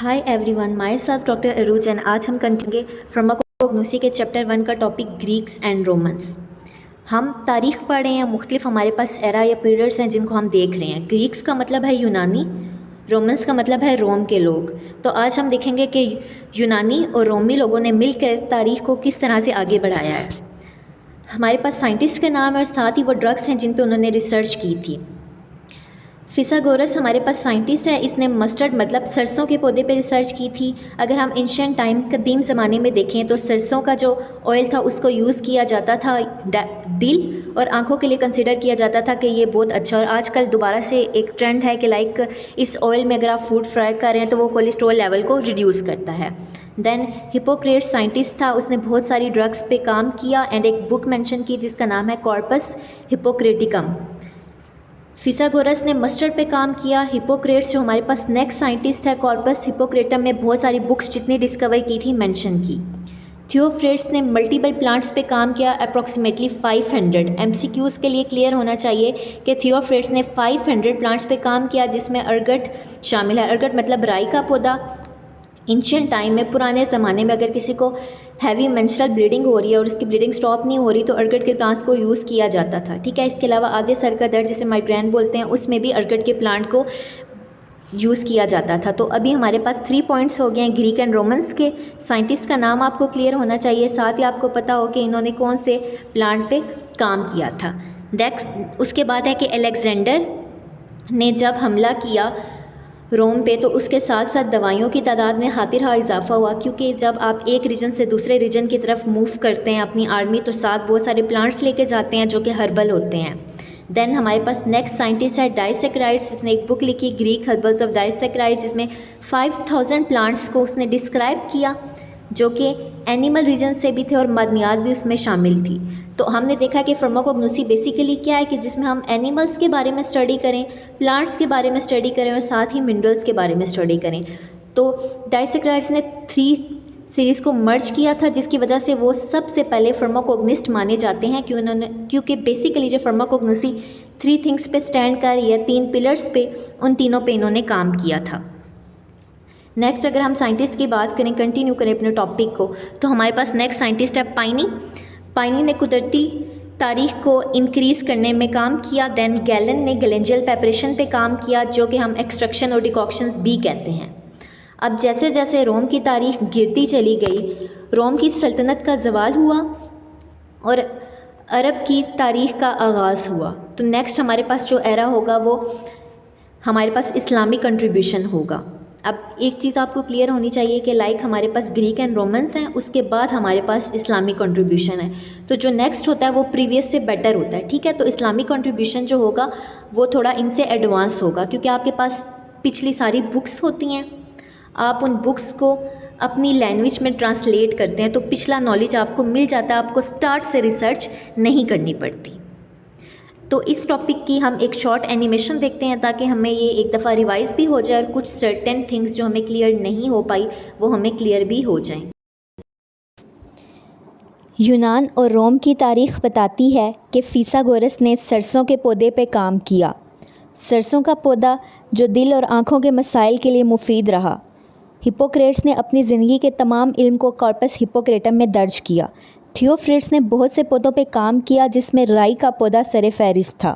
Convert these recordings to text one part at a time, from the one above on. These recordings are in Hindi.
Hi everyone, my self doctor Arooj and आज हम कंटिन्यू फार्माकोग्नोसी के चैप्टर 1 का टॉपिक ग्रीक्स एंड रोमन्स। हम तारीख पढ़ रहे हैं, मुख्तलिफ हमारे पास एरा या पीरियड्स हैं जिनको हम देख रहे हैं। ग्रीक्स का मतलब है यूनानी, रोमन्स का मतलब है रोम के लोग। तो आज हम देखेंगे कि यूनानी और रोमी लोगों ने मिलकर तारीख को किस तरह से आगे बढ़ाया है। हमारे पास साइंटिस्ट के नाम और साथ ही वो ड्रग्स हैं जिन पर उन्होंने रिसर्च की थी। फिसागोरस हमारे पास साइंटिस्ट है, इसने मस्टर्ड मतलब सरसों के पौधे पे रिसर्च की थी। अगर हम एंशिएंट टाइम कदीम ज़माने में देखें तो सरसों का जो ऑयल था उसको यूज़ किया जाता था दिल और आंखों के लिए कंसिडर किया जाता था कि ये बहुत अच्छा। और आजकल दोबारा से एक ट्रेंड है कि लाइक इस ऑयल में अगर आप फूड फ्राई कर रहे हैं तो वो कोलेस्ट्रॉल लेवल को रिड्यूस करता है। देन हिपोक्रेट्स साइंटिस्ट था, उसने बहुत सारी ड्रग्स पे काम किया एंड एक बुक मेंशन की जिसका नाम है कॉर्पस हिपोक्रेटिकम। फिसागोरस ने मस्टर्ड पे काम किया। हिपोक्रेट्स जो हमारे पास नेक्स्ट साइंटिस्ट है, कॉर्पस हिपोक्रेटम में बहुत सारी बुक्स जितनी डिस्कवर की थी मेंशन की। थियोफ्रेट्स ने मल्टीपल प्लांट्स पे काम किया, अप्रॉक्सीमेटली 500। एमसीक्यूज़ के लिए क्लियर होना चाहिए कि थियोफ्रेट्स ने 500 प्लांट्स पे काम किया जिसमें अर्गट शामिल है। अर्गट मतलब राई का पौधा। एंशिएंट टाइम में, पुराने ज़माने में अगर किसी को हैवी मेंस्ट्रुअल ब्लीडिंग हो रही है और उसकी ब्लीडिंग स्टॉप नहीं हो रही तो अर्गट के प्लांट्स को यूज़ किया जाता था। ठीक है, इसके अलावा आधे सर का दर्द जिसे माइग्रेन बोलते हैं उसमें भी अर्गट के प्लांट को यूज़ किया जाता था। तो अभी हमारे पास 3 पॉइंट्स हो गए हैं ग्रीक एंड रोमन्स के। साइंटिस्ट का नाम आपको क्लियर होना चाहिए, साथ ही आपको पता हो कि इन्होंने कौन से प्लांट पे काम किया था। नेक्स्ट उसके बाद है कि अलेक्जेंडर ने जब हमला किया रोम पे तो उसके साथ साथ दवाइयों की तादाद में खातिरखवाह इजाफा हुआ, क्योंकि जब आप एक रीजन से दूसरे रीजन की तरफ मूव करते हैं अपनी आर्मी तो साथ बहुत सारे प्लांट्स लेके जाते हैं जो कि हर्बल होते हैं। देन हमारे पास नेक्स्ट साइंटिस्ट है डाइसेक्राइड्स। इसने एक बुक लिखी ग्रीक हर्बल्स ऑफ डाइसेक्राइड्स, जिसमें 5000 प्लांट्स को उसने डिस्क्राइब किया जो कि एनिमल रीजन से भी थे और मदनियात भी उसमें शामिल थी। तो हमने देखा कि फार्माकोग्नोसी बेसिकली क्या है कि जिसमें हम एनिमल्स के बारे में स्टडी करें, प्लांट्स के बारे में स्टडी करें और साथ ही मिनरल्स के बारे में स्टडी करें। तो डाइसेक्राइड्स ने 3 सीरीज़ को मर्ज किया था जिसकी वजह से वो सबसे पहले फार्माकोग्निस्ट माने जाते हैं क्योंकि बेसिकली जो फार्माकोग्नोसी 3 थिंग्स पे स्टैंड कर रही है, 3 पिलर्स पे, उन तीनों पे इन्होंने काम किया था। नेक्स्ट अगर हम साइंटिस्ट की बात करें, कंटिन्यू करें अपने टॉपिक को, तो हमारे पास नेक्स्ट साइंटिस्ट है पाइनी। पाइनी ने कुदरती तारीख को इंक्रीज़ करने में काम किया। देन गैलन ने गैलेंजियल प्रेपरेशन पे काम किया जो कि हम एक्सट्रैक्शन और डिकॉक्शंस भी कहते हैं। अब जैसे जैसे रोम की तारीख गिरती चली गई, रोम की सल्तनत का ज़वाल हुआ और अरब की तारीख का आगाज़ हुआ। तो नेक्स्ट हमारे पास जो एरा होगा वो हमारे पास इस्लामिक कंट्रीब्यूशन होगा। अब एक चीज़ आपको क्लियर होनी चाहिए कि लाइक हमारे पास ग्रीक एंड रोमन्स हैं, उसके बाद हमारे पास इस्लामिक कंट्रीब्यूशन है। तो जो नेक्स्ट होता है वो प्रीवियस से बेटर होता है। ठीक है, तो इस्लामिक कंट्रीब्यूशन जो होगा वो थोड़ा इनसे एडवांस होगा क्योंकि आपके पास पिछली सारी बुक्स होती हैं, आप उन बुक्स को अपनी लैंग्वेज में ट्रांसलेट करते हैं तो पिछला नॉलेज आपको मिल जाता है, आपको स्टार्ट से रिसर्च नहीं करनी पड़ती। तो इस टॉपिक की हम एक शॉर्ट एनिमेशन देखते हैं ताकि हमें ये एक दफ़ा रिवाइज भी हो जाए और कुछ सर्टेन थिंग्स जो हमें क्लियर नहीं हो पाई वो हमें क्लियर भी हो जाएं। यूनान और रोम की तारीख बताती है कि फिसागोरस ने सरसों के पौधे पे काम किया। सरसों का पौधा जो दिल और आँखों के मसाइल के लिए मुफीद रहा। हिपोक्रेट्स ने अपनी ज़िंदगी के तमाम इल्म को कॉर्पस हिपोक्रेटम में दर्ज किया। थियोफ्रेट्स ने बहुत से पौधों पे काम किया जिसमें राई का पौधा सर फहरिस्त था।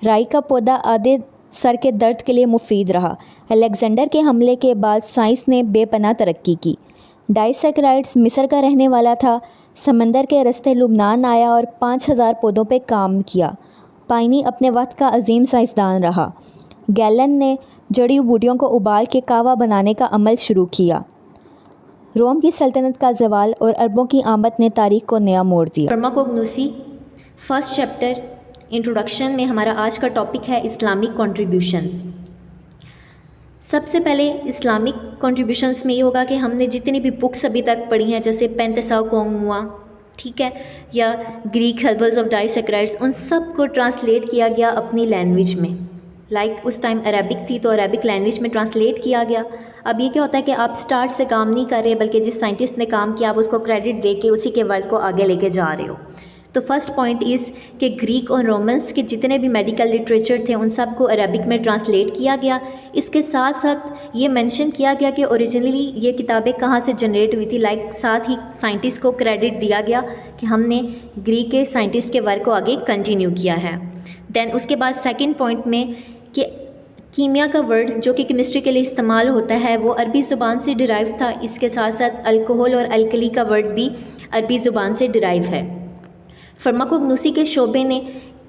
राई का पौधा आधे सर के दर्द के लिए मुफीद रहा। अलेक्जेंडर के हमले के बाद साइंस ने बेपनाह तरक्की की। डाइसेक्राइड्स मिस्र का रहने वाला था, समंदर के रास्ते लुबनान आया और 5000 पौधों पे काम किया। पाइनी अपने वक्त का अजीम साइंसदान रहा। गैलन ने जड़ी बूटियों को उबाल के कावा बनाने का अमल शुरू किया। रोम की सल्तनत का ज़वाल और अरबों की आमद ने तारीख को नया मोड़ दिया। फार्माकोग्नोसी फर्स्ट चैप्टर इंट्रोडक्शन में हमारा आज का टॉपिक है इस्लामिक कॉन्ट्रीब्यूशंस। सबसे पहले इस्लामिक कॉन्ट्रीब्यूशंस में ये होगा कि हमने जितनी भी बुक्स अभी तक पढ़ी हैं जैसे पेंटासाउकोंग हुआ, ठीक है, या ग्रीक हर्बल्स ऑफ डाइसेक्राइड्स, उन सब को ट्रांसलेट किया गया अपनी लैंग्वेज में। लाइक उस टाइम अरेबिक थी तो अरेबिक लैंग्वेज में ट्रांसलेट किया गया। अब ये क्या होता है कि आप स्टार्ट से काम नहीं कर रहे बल्कि जिस साइंटिस्ट ने काम किया आप उसको क्रेडिट दे के उसी के वर्क को आगे लेके जा रहे हो। तो फर्स्ट पॉइंट इज़ कि ग्रीक और रोमन्स के जितने भी मेडिकल लिटरेचर थे उन सब को अरबिक में ट्रांसलेट किया गया। इसके साथ साथ ये मेंशन किया गया कि ओरिजिनली ये किताबें कहाँ से जनरेट हुई थी, साथ ही साइंटिस्ट को क्रेडिट दिया गया कि हमने ग्रीक के साइंटिस्ट के वर्क को आगे कंटिन्यू किया है। देन उसके बाद सेकंड पॉइंट में कि कीमिया का वर्ड जो कि केमिस्ट्री के लिए इस्तेमाल होता है वो अरबी ज़ुबान से डिराइव था। इसके साथ साथ अल्कोहल और अल्कली का वर्ड भी अरबी ज़ुबान से डिराइव है। फार्माकोग्नोसी के शोबे ने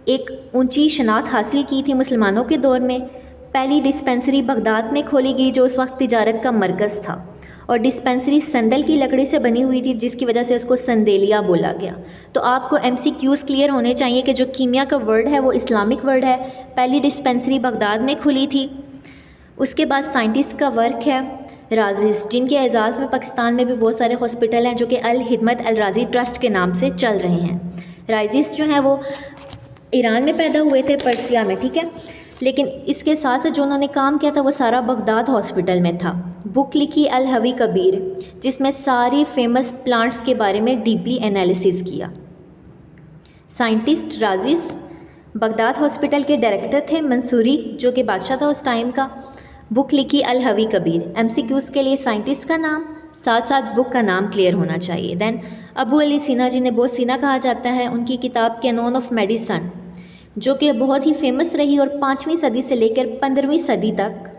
एक ऊंची शनाख्त हासिल की थी मुसलमानों के दौर में। पहली डिस्पेंसरी बगदाद में खोली गई जो उस वक्त तिजारत का मरकज़ था, और डिस्पेंसरी संदल की लकड़ी से बनी हुई थी जिसकी वजह से उसको संदेलिया बोला गया। तो आपको MCQs क्लियर होने चाहिए कि जो कीमिया का वर्ड है वो इस्लामिक वर्ड है। पहली डिस्पेंसरी बगदाद में खुली थी। उसके बाद साइंटिस्ट का वर्क है राजिस, जिनके एजाज़ में पाकिस्तान में भी बहुत सारे हॉस्पिटल हैं जो कि अल हिदमत अल राजी ट्रस्ट के नाम से चल रहे हैं। राइजिस जो है वो ईरान में पैदा हुए थे, पर्सिया में, ठीक है। लेकिन इसके साथ साथ जो उन्होंने काम किया था वो सारा बगदाद हॉस्पिटल में था। बुक लिखी अल हवी कबीर, जिसमें सारी फेमस प्लांट्स के बारे में डीपली एनालिसिस किया। साइंटिस्ट राजिस बगदाद हॉस्पिटल के डायरेक्टर थे मंसूरी, जो कि बादशाह था उस टाइम का। बुक लिखी अल हवी कबीर। MCQs के लिए साइंटिस्ट का नाम, साथ साथ बुक का नाम क्लियर होना चाहिए। देन अबू अली सीना, जिन्हें बहुत सीना कहा जाता है, उनकी किताब कैनोन ऑफ मेडिसन जो कि बहुत ही फेमस रही और 5वीं सदी से लेकर 15वीं सदी तक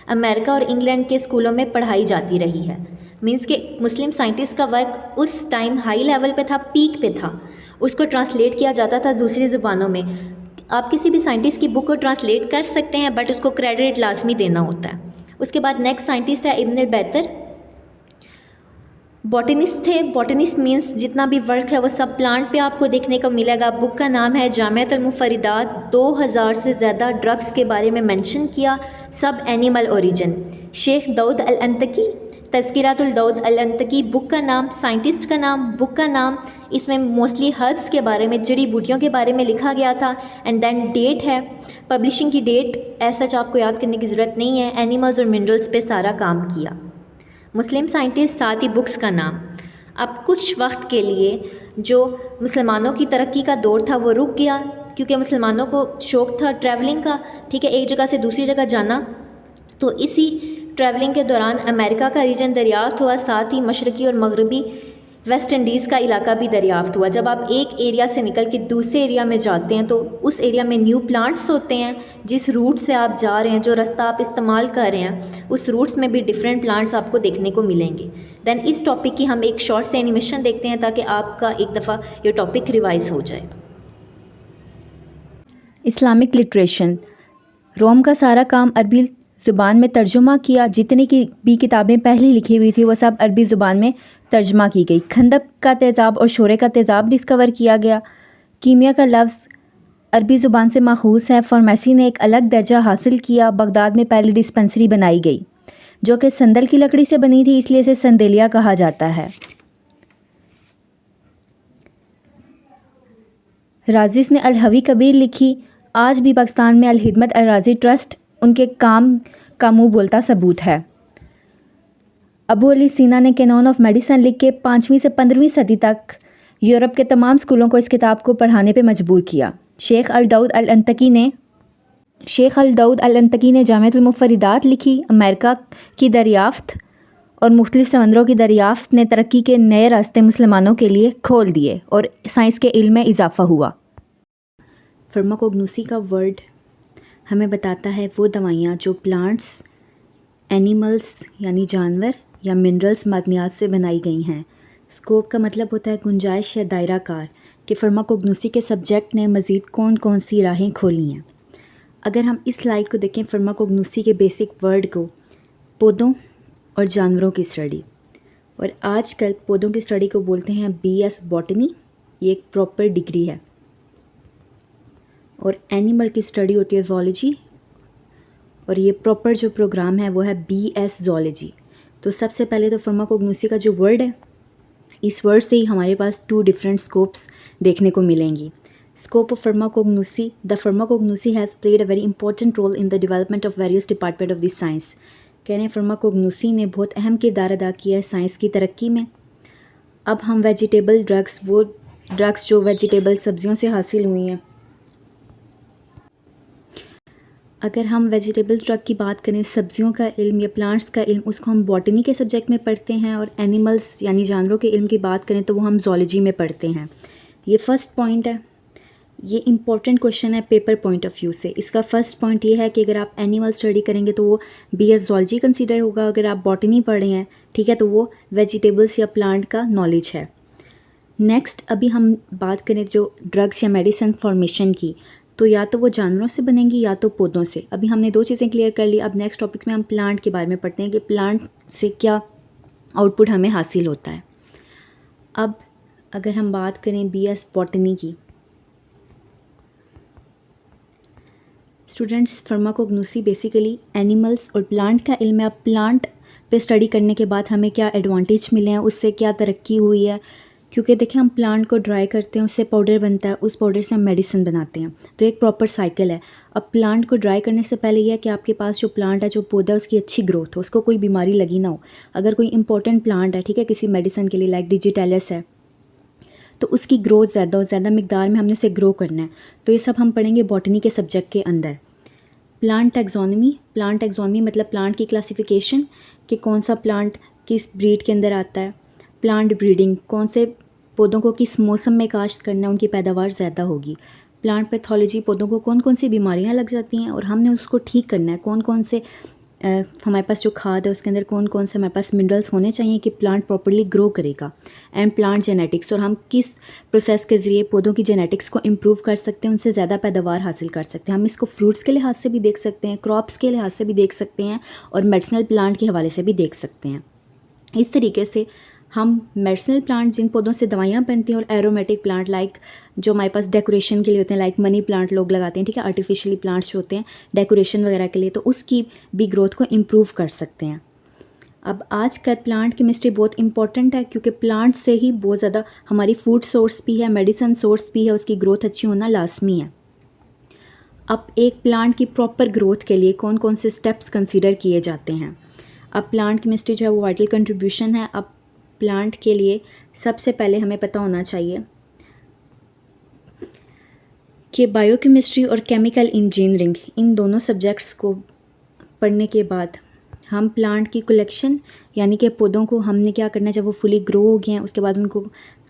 अमेरिका और इंग्लैंड के स्कूलों में पढ़ाई जाती रही है। मींस के मुस्लिम साइंटिस्ट का वर्क उस टाइम हाई लेवल पे था, पीक पे था। उसको ट्रांसलेट किया जाता था दूसरी ज़ुबानों में। आप किसी भी साइंटिस्ट की बुक को ट्रांसलेट कर सकते हैं, बट उसको क्रेडिट लाजमी देना होता है। उसके बाद नेक्स्ट साइंटिस्ट है इब्न बैतर, बॉटनिस्ट थे। बॉटनिस्ट मीन्स जितना भी वर्क है वो सब प्लांट पे आपको देखने को मिलेगा। बुक का नाम है जामिअत अल मुफरिदात। 2000 से ज़्यादा ड्रग्स के बारे में मेंशन किया, सब एनिमल ओरिजिन। शेख दाऊद अल अंतकी, तज़किरातुल दाऊद अल अंतकी बुक का नाम, साइंटिस्ट का नाम, बुक का नाम। इसमें मोस्टली हर्ब्स के बारे में, जड़ी बूटियों के बारे में लिखा गया था। एंड देन डेट है, पब्लिशिंग की डेट ऐसा सच आपको याद करने की ज़रूरत नहीं है। एनिमल्स और मिनरल्स पे सारा काम किया। मुस्लिम साइंटिस्ट, साथ ही बुक्स का नाम। अब कुछ वक्त के लिए जो मुसलमानों की तरक्की का दौर था वो रुक गया, क्योंकि मुसलमानों को शौक़ था ट्रैवलिंग का, ठीक है, एक जगह से दूसरी जगह जाना। तो इसी ट्रैवलिंग के दौरान अमेरिका का रीजन दरियाफ्त हुआ, साथ ही मशरक़ी और मगरबी वेस्ट इंडीज़ का इलाका भी दरियाफ्त हुआ। जब आप एक एरिया से निकल के दूसरे एरिया में जाते हैं तो उस एरिया में न्यू प्लांट्स होते हैं। जिस रूट से आप जा रहे हैं, जो रास्ता आप इस्तेमाल कर रहे हैं, उस रूट्स में भी डिफरेंट प्लांट्स आपको देखने को मिलेंगे। देन इस टॉपिक की हम एक शॉर्ट से एनिमेशन देखते हैं ताकि आपका एक दफ़ा ये टॉपिक रिवाइज हो जाए। इस्लामिक लिटरेशन। रोम का सारा काम अरबी ज़ुबान में तर्जुमा किया। जितनी की भी किताबें पहले लिखी हुई थी वो सब अरबी ज़ुबान में तर्जुमा की गई। खंदक का तेज़ाब और शोरे का तेज़ाब डिस्कवर किया गया। कीमिया का लफ्ज़ अरबी ज़ुबान से माखूज़ है। फार्मेसी ने एक अलग दर्जा हासिल किया। बगदाद में पहली डिस्पेंसरी बनाई गई जो कि संदल की लकड़ी से बनी थी, इसलिए इसे संदेलिया कहा जाता है। राजिस ने अल हवी कबीर लिखी। आज भी पाकिस्तान में अल हिदमत अल राजी ट्रस्ट उनके काम का मुँह बोलता सबूत है। अबू अली सीना ने कैनोन ऑफ मेडिसन लिख के 5वीं से 15वीं सदी तक यूरोप के तमाम स्कूलों को इस किताब को पढ़ाने पे मजबूर किया। शेख अल दाऊद अल अंतकी ने जामिअत अल मुफरिदात लिखी। अमेरिका की दरियाफ्त और मुख्तलिफ समंदरों की दरियाफ्त ने तरक्की के नए रास्ते मुसलमानों के लिए खोल दिए और साइंस के इल्म में इजाफ़ा हुआ। फार्माकोग्नोसी का वर्ड हमें बताता है वो दवाइयाँ जो प्लांट्स, एनिमल्स यानी जानवर या मिनरल्स मादनियात से बनाई गई हैं। स्कोप का मतलब होता है गुंजाइश या दायरा कार कि फार्माकोग्नोसी के सब्जेक्ट ने मज़ीद कौन कौन सी राहें खोली हैं। अगर हम इस स्लाइड को देखें, फार्माकोग्नोसी के बेसिक वर्ड को, पौधों और जानवरों की स्टडी, और आजकल पौधों की स्टडी को बोलते हैं BS बॉटनी, ये एक प्रॉपर डिग्री है। और एनिमल की स्टडी होती है ज़ूलॉजी, और ये प्रॉपर जो प्रोग्राम है वो है BS ज़ूलॉजी। तो सबसे पहले तो फार्माकोग्नोसी का जो वर्ड है, इस वर्ड से ही हमारे पास 2 डिफरेंट स्कोप्स देखने को मिलेंगी। Scope of pharmacognosy. The pharmacognosy has played a very important role in the development of various department of this science. कह रहे हैं फार्माकोग्नोसी ने बहुत अहम किरदार अदा किया है साइंस की तरक्की में। अब हम वेजिटेबल ड्रग्स, वो ड्रग्स जो वेजिटेबल सब्जियों से हासिल हुई हैं। अगर हम वेजिटेबल ड्रग की बात करें, सब्जियों का इल्म या प्लांट्स का इल्म, उसको हम बॉटनी के सब्जेक्ट में पढ़ते हैं, और एनिमल्स यानी जानवरों के इल्म की बात करें तो वो हम ज़ूलॉजी में पढ़ते हैं। ये फर्स्ट पॉइंट है। ये इंपॉर्टेंट क्वेश्चन है पेपर पॉइंट ऑफ व्यू से। इसका फर्स्ट पॉइंट ये है कि अगर आप एनिमल स्टडी करेंगे तो वो BS ज़ूलॉजी कंसीडर होगा। अगर आप बॉटनी पढ़ रहे हैं, ठीक है, तो वो वेजिटेबल्स या प्लांट का नॉलेज है। नेक्स्ट, अभी हम बात करें जो ड्रग्स या मेडिसिन फॉर्मेशन की, तो या तो वो जानवरों से बनेंगी या तो पौधों से। अभी हमने दो चीज़ें क्लियर कर ली। अब नेक्स्ट टॉपिक में हम प्लांट के बारे में पढ़ते हैं कि प्लांट से क्या आउटपुट हमें हासिल होता है। अब अगर हम बात करें BS बॉटनी की, स्टूडेंट्स, फार्माकोग्नोसी बेसिकली एनिमल्स और प्लांट का इल्म है। अब प्लांट पे स्टडी करने के बाद हमें क्या एडवांटेज मिले हैं, उससे क्या तरक्की हुई है, क्योंकि देखिए हम प्लांट को ड्राई करते हैं, उससे पाउडर बनता है, उस पाउडर से हम मेडिसिन बनाते हैं, तो एक प्रॉपर साइकिल है। अब प्लांट को ड्राई करने से पहले यह है कि आपके पास जो प्लांट है, जो पौधा है, उसकी अच्छी ग्रोथ हो, उसको कोई बीमारी लगी ना हो। अगर कोई इंपॉर्टेंट प्लांट है, ठीक है, किसी मेडिसिन के लिए, लाइक डिजिटेलिस है, तो उसकी ग्रोथ ज़्यादा मिकदार में हमने उसे ग्रो करना है। तो ये सब हम पढ़ेंगे बॉटनी के सब्जेक्ट के अंदर। प्लांट टैक्सोनॉमी मतलब प्लांट की क्लासिफिकेशन कि कौन सा प्लांट किस ब्रीड के अंदर आता है। प्लांट ब्रीडिंग, कौन से पौधों को किस मौसम में काश्त करना है, उनकी पैदावार ज़्यादा होगी। प्लांट पैथोलॉजी, पौधों को कौन कौन सी बीमारियां लग जाती हैं और हमने उसको ठीक करना है। कौन कौन से हमारे पास जो खाद है उसके अंदर कौन कौन से हमारे पास मिनरल्स होने चाहिए कि प्लांट प्रॉपर्ली ग्रो करेगा। एंड प्लांट जेनेटिक्स, और हम किस प्रोसेस के ज़रिए पौधों की जेनेटिक्स को इम्प्रूव कर सकते हैं, उनसे ज़्यादा पैदावार हासिल कर सकते हैं। हम इसको फ्रूट्स के लिहाज से भी देख सकते हैं, क्रॉप्स के लिहाज से भी देख सकते हैं, और मेडिसिनल प्लांट के हवाले से भी देख सकते हैं। इस तरीके से हम मेडिसिनल प्लांट, जिन पौधों से दवाइयाँ बनती हैं, और एरोमेटिक प्लांट लाइक जो हमारे पास डेकोरेशन के लिए होते हैं, लाइक मनी प्लांट लोग लगाते हैं, ठीक है, आर्टिफिशियली प्लांट्स जो होते हैं डेकोरेशन वगैरह के लिए, तो उसकी भी ग्रोथ को इम्प्रूव कर सकते हैं। अब आजकल प्लांट केमिस्ट्री बहुत इंपॉर्टेंट है, क्योंकि प्लांट से ही बहुत ज़्यादा हमारी फूड सोर्स भी है, मेडिसिन सोर्स भी है, उसकी ग्रोथ अच्छी होना लाजमी है। अब एक प्लांट की प्रॉपर ग्रोथ के लिए कौन कौन से स्टेप्स कंसीडर किए जाते हैं। अब प्लांट केमिस्ट्री जो है वो वाइटल कंट्रीब्यूशन है। अब प्लांट के लिए सबसे पहले हमें पता होना चाहिए कि बायोकेमिस्ट्री और केमिकल इंजीनियरिंग, इन दोनों सब्जेक्ट्स को पढ़ने के बाद हम प्लांट की कलेक्शन, यानी कि पौधों को हमने क्या करना है, जब वो फुली ग्रो हो गए हैं उसके बाद उनको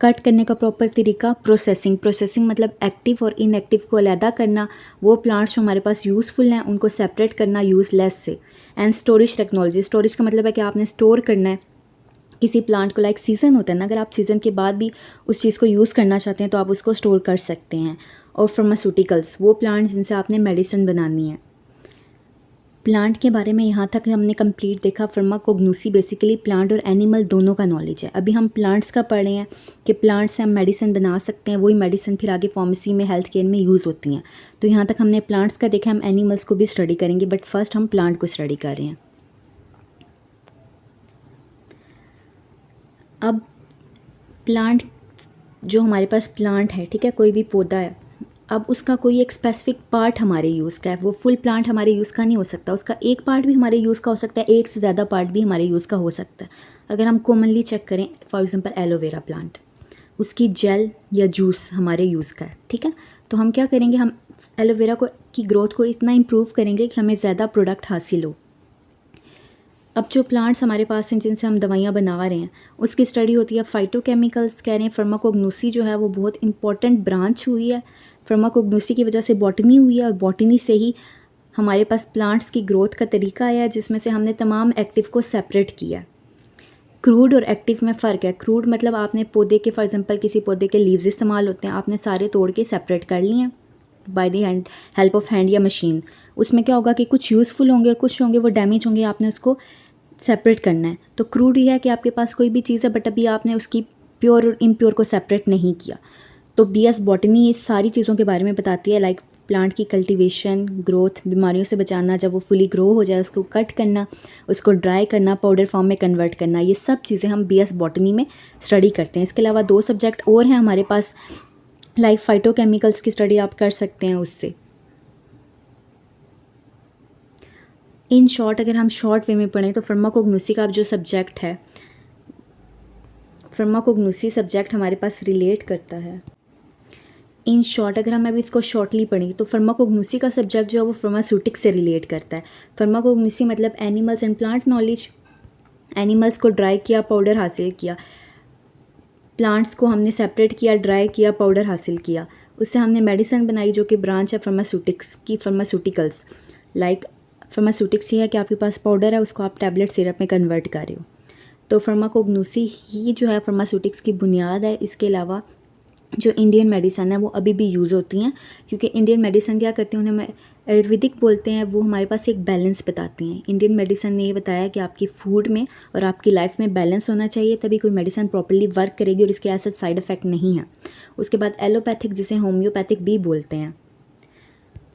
कट करने का प्रॉपर तरीका, प्रोसेसिंग मतलब एक्टिव और इनएक्टिव को अलहदा करना, वो प्लांट्स जो हमारे पास यूज़फुल हैं उनको सेपरेट करना यूज़लेस से। एंड स्टोरेज टेक्नोलॉजी, स्टोरेज का मतलब है कि आपने स्टोर करना है किसी प्लांट को, लाइक सीज़न होता है ना, अगर आप सीज़न के बाद भी उस चीज़ को यूज़ करना चाहते हैं तो आप उसको स्टोर कर सकते हैं। और फार्मास्यूटिकल्स, वो प्लांट जिनसे आपने मेडिसिन बनानी है। प्लांट के बारे में यहाँ तक हमने कंप्लीट देखा। फार्माकोग्नोसी बेसिकली प्लांट और एनिमल दोनों का नॉलेज है। अभी हम प्लांट्स का पढ़ रहे हैं कि प्लांट से हम मेडिसिन बना सकते हैं, वही मेडिसिन फिर आगे फार्मेसी में, हेल्थ केयर में यूज़ होती हैं। तो यहाँ तक हमने प्लांट्स का देखा, हम एनिमल्स को भी स्टडी करेंगे, बट फर्स्ट हम प्लांट को स्टडी कर रहे हैं। अब प्लांट, जो हमारे पास प्लांट है, ठीक है, कोई भी पौधा है, अब उसका कोई एक स्पेसिफिक पार्ट हमारे यूज़ का है, वो फुल प्लांट हमारे यूज़ का नहीं हो सकता, उसका एक पार्ट भी हमारे यूज़ का हो सकता है, एक से ज़्यादा पार्ट भी हमारे यूज़ का हो सकता है। अगर हम कॉमनली चेक करें, फॉर एग्जांपल एलोवेरा प्लांट, उसकी जेल या जूस हमारे यूज़ का है, ठीक है, तो हम क्या करेंगे, हम एलोवेरा को की ग्रोथ को इतना इम्प्रूव करेंगे कि हमें ज़्यादा प्रोडक्ट हासिल हो। अब जो प्लांट्स हमारे पास हैं जिनसे हम दवाइयाँ बना रहे हैं, उसकी स्टडी होती है फाइटोकेमिकल्स कह रहे हैं। फार्माकोग्नोसी जो है वो बहुत इंपॉर्टेंट ब्रांच हुई है। फार्माकोग्नोसी की वजह से बॉटनी हुई है, और बॉटनी से ही हमारे पास प्लांट्स की ग्रोथ का तरीका आया है, जिसमें से हमने तमाम एक्टिव को सेपरेट किया। क्रूड और एक्टिव में फ़र्क है। क्रूड मतलब आपने पौधे के, फॉर एग्जांपल किसी पौधे के लीव्स इस्तेमाल होते हैं, आपने सारे तोड़ के सेपरेट कर लिए हैं by the help of hand या मशीन। उसमें क्या होगा कि कुछ यूज़फुल होंगे और कुछ होंगे वो डैमेज होंगे, आपने उसको सेपरेट करना है। तो क्रूड ये है कि आपके पास कोई भी चीज़ है, बट अभी आपने उसकी प्योर और इम्प्योर को सेपरेट नहीं किया। तो BS बॉटनी इस सारी चीज़ों के बारे में बताती है, लाइक प्लांट की कल्टीवेशन, ग्रोथ, बीमारियों से बचाना, जब वो फुली ग्रो हो जाए उसको कट करना, उसको ड्राई करना, पाउडर फॉर्म में कन्वर्ट करना, ये सब चीज़ें हम BS बॉटनी में स्टडी करते हैं। इसके अलावा 2 सब्जेक्ट और हैं हमारे पास, लाइक फाइटोकेमिकल्स की स्टडी आप कर सकते हैं उससे। इन शॉर्ट, अगर हम शॉर्ट वे में पढ़ें तो फार्माकोग्नोसी का अब जो सब्जेक्ट है फार्माकोग्नोसी सब्जेक्ट हमारे पास रिलेट करता है। इन शॉर्ट अगर हम अभी इसको शॉर्टली पढ़ें तो फार्माकोग्नोसी का सब्जेक्ट जो है वो फार्मास्यूटिक्स से रिलेट करता है। फार्माकोग्नोसी मतलब animals and plant knowledge. Animals को ड्राई किया, पाउडर हासिल किया, प्लांट्स को हमने सेपरेट किया, ड्राई किया, पाउडर हासिल किया, उससे हमने मेडिसिन बनाई जो कि ब्रांच है फार्मास्यूटिक्स की। फार्मास्यूटिकल्स लाइक फार्मास्यूटिक्स ये है कि आपके पास पाउडर है, उसको आप टैबलेट सिरप में कन्वर्ट कर रहे हो। तो फार्माकोग्नोसी ही जो है फार्मास्यूटिक्स की बुनियाद है। इसके अलावा जो इंडियन मेडिसन है वो अभी भी यूज़ होती हैं, क्योंकि इंडियन मेडिसन क्या करती हैं, उन्हें आयुर्वेदिक बोलते हैं। वो हमारे पास एक बैलेंस बताती हैं। इंडियन मेडिसन ने ये बताया कि आपकी फूड में और आपकी लाइफ में बैलेंस होना चाहिए, तभी कोई मेडिसन प्रॉपर्ली वर्क करेगी और इसके ऐसा साइड इफ़ेक्ट नहीं है। उसके बाद एलोपैथिक, जिसे होम्योपैथिक भी बोलते हैं।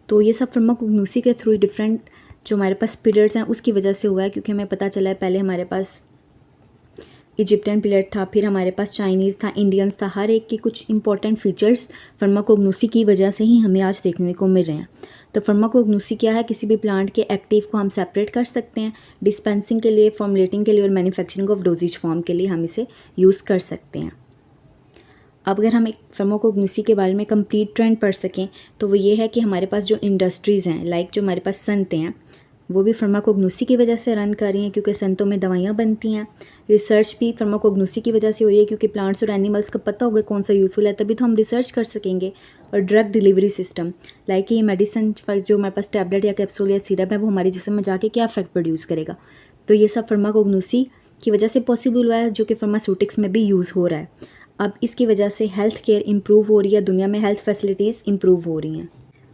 तो ये सब फार्माकोग्नोसी के थ्रू डिफरेंट जो हमारे पास पीरियड्स हैं उसकी वजह से हुआ है, क्योंकि हमें पता चला है पहले हमारे पास इजिप्टियन पीरियड था, फिर हमारे पास चाइनीज़ था, इंडियंस था। हर एक के कुछ इंपॉर्टेंट फीचर्स फार्माकोग्नोसी की वजह से ही हमें आज देखने को मिल रहे हैं। तो फार्माकोग्नोसी क्या है? किसी भी प्लांट के एक्टिव को हम सेपरेट कर सकते हैं, डिस्पेंसिंग के लिए, फॉर्मुलेटिंग के लिए और मैन्युफैक्चरिंग ऑफ डोजेज फॉर्म के लिए हम इसे यूज़ कर सकते हैं। अब अगर हम एक फार्माकोग्नोसी के बारे में कंप्लीट ट्रेंड पढ़ सकें तो वो ये है कि हमारे पास जो इंडस्ट्रीज़ हैं, लाइक जो हमारे पास संत हैं, वो भी फार्माकोग्नोसी की वजह से रन कर रही हैं, क्योंकि संतों में दवाइयाँ बनती हैं। रिसर्च भी फार्माकोग्नोसी की वजह से हो रही है, क्योंकि प्लांट्स और एनिमल्स का पता होगा कौन सा यूज़फुल है, तभी तो हम रिसर्च कर सकेंगे। और ड्रग डिलीवरी सिस्टम लाइक ये मेडिसिन जो हमारे पास टैबलेट या कैप्सूल या सिरप है, वो हमारे जिस्म में जाके क्या इफेक्ट प्रोड्यूस करेगा। तो ये सब फार्माकोग्नोसी की वजह से पॉसिबल हुआ है, जो कि फार्मास्यूटिक्स में भी यूज़ हो रहा है। अब इसकी वजह से हेल्थ केयर इम्प्रूव हो रही है, दुनिया में हेल्थ फैसिलिटीज़ इम्प्रूव हो रही हैं।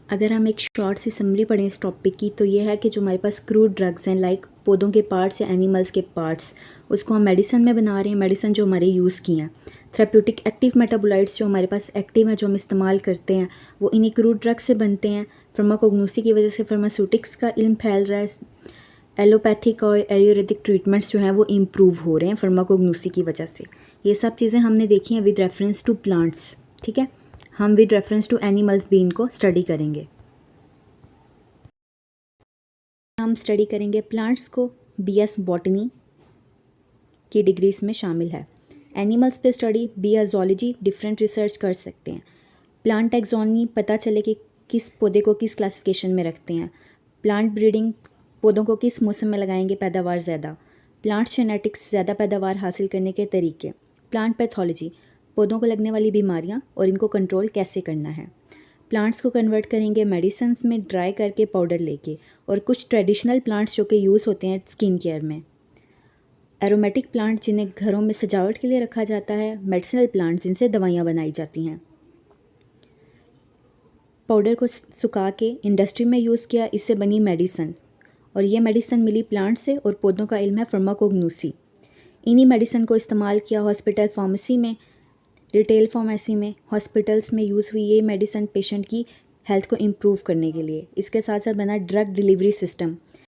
अगर हम एक शॉर्ट सी समरी पढ़ें इस टॉपिक की तो ये है कि जो हमारे पास क्रूड ड्रग्स हैं, लाइक पौधों के पार्ट्स या एनिमल्स के पार्ट्स, उसको हम मेडिसिन में बना रहे हैं। मेडिसिन जो हमारे यूज़ की हैं, थेरेप्यूटिक एक्टिव मेटाबोलाइट्स जो हमारे पास एक्टिव हैं, जो हम इस्तेमाल करते हैं, वो इन्हीं क्रूड ड्रग्स से बनते हैं। फार्माकोग्नोसी की वजह से फार्मास्यूटिक्स का इल्म फैल रहा है। एलोपैथिक और आयुर्वेदिक ट्रीटमेंट्स जो हैं वो इम्प्रूव हो रहे हैं फार्माकोग्नोसी की वजह से। ये सब चीज़ें हमने देखी हैं विद रेफरेंस टू प्लांट्स, ठीक है। हम विद रेफरेंस टू एनिमल्स भी इनको स्टडी करेंगे। हम स्टडी करेंगे प्लांट्स को। बीएस बॉटनी की डिग्रीज में शामिल है। एनिमल्स पे study BS zoology, different research कर सकते हैं। प्लांट टैक्सोनॉमी, पता चले कि किस पौधे को किस क्लासिफिकेशन में रखते हैं। प्लांट ब्रीडिंग, पौधों को किस मौसम में लगाएंगे पैदावार ज़्यादा। प्लांट जेनेटिक्स, ज़्यादा पैदावार हासिल करने के तरीके। प्लांट पैथोलॉजी, पौधों को लगने वाली बीमारियां और इनको कंट्रोल कैसे करना है। प्लांट्स को कन्वर्ट करेंगे मेडिसिन्स में, ड्राई करके पाउडर लेके। और कुछ ट्रेडिशनल प्लांट्स जो कि यूज़ होते हैं स्किन केयर में। एरोमेटिक प्लांट जिन्हें घरों में सजावट के लिए रखा जाता है। मेडिसिनल प्लांट जिनसे दवाइयाँ बनाई जाती हैं। पाउडर को सुखा के इंडस्ट्री में यूज़ किया, इससे बनी मेडिसन। और ये मेडिसिन मिली प्लांट से और पौधों का इल्म है फार्माकोग्नोसी। इन्हीं मेडिसिन को इस्तेमाल किया हॉस्पिटल फार्मेसी में, रिटेल फार्मेसी में, हॉस्पिटल्स में यूज़ हुई ये मेडिसिन पेशेंट की हेल्थ को इम्प्रूव करने के लिए। इसके साथ साथ बना ड्रग डिलीवरी सिस्टम,